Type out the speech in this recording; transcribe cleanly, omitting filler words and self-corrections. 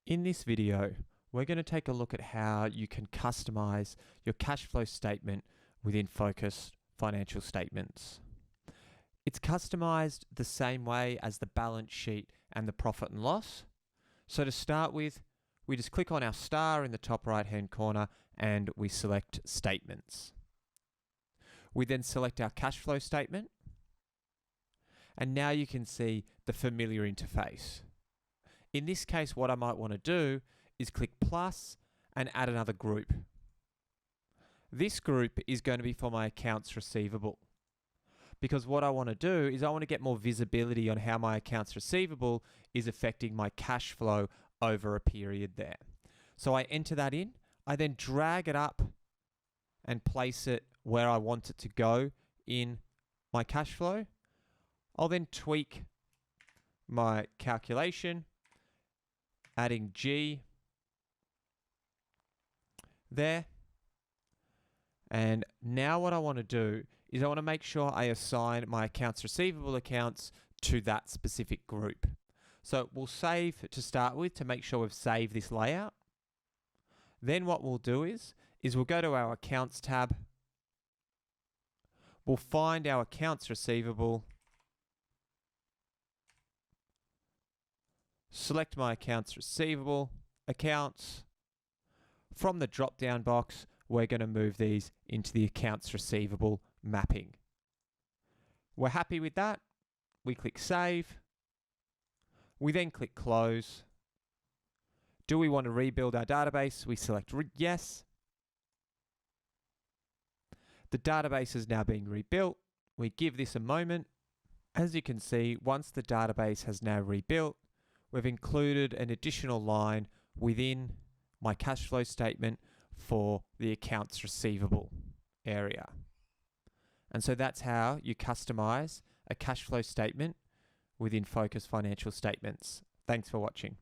In this video, we're going to take a look at how you can customize your cash flow statement within Phocas Financial Statements. It's customized the same way as the balance sheet and the profit and loss. So to start with, we just click on our star in the top right-hand corner and we select Statements. We then select our cash flow statement. And now you can see the familiar interface. In this case, what I might want to do is click plus and add another group. This group is going to be for my accounts receivable. Because what I want to do is I want to get more visibility on how my accounts receivable is affecting my cash flow over a period there. So I enter that in, I then drag it up and place it where I want it to go in my cash flow. I'll then tweak my calculation, adding G there. And now what I want to do is I want to make sure I assign my accounts receivable accounts to that specific group. So we'll save to start with to make sure we've saved this layout. Then what we'll do is we'll go to our accounts tab. We'll find our accounts receivable. Select my accounts receivable accounts. From the drop-down box, we're going to move these into the accounts receivable mapping. We're happy with that. We click Save. We then click Close. Do we want to rebuild our database? We select Yes. The database is now being rebuilt. We give this a moment. As you can see, once the database has now rebuilt, we've included an additional line within my cash flow statement for the accounts receivable area. And so that's how you customize a cash flow statement within Phocas Financial Statements. Thanks for watching.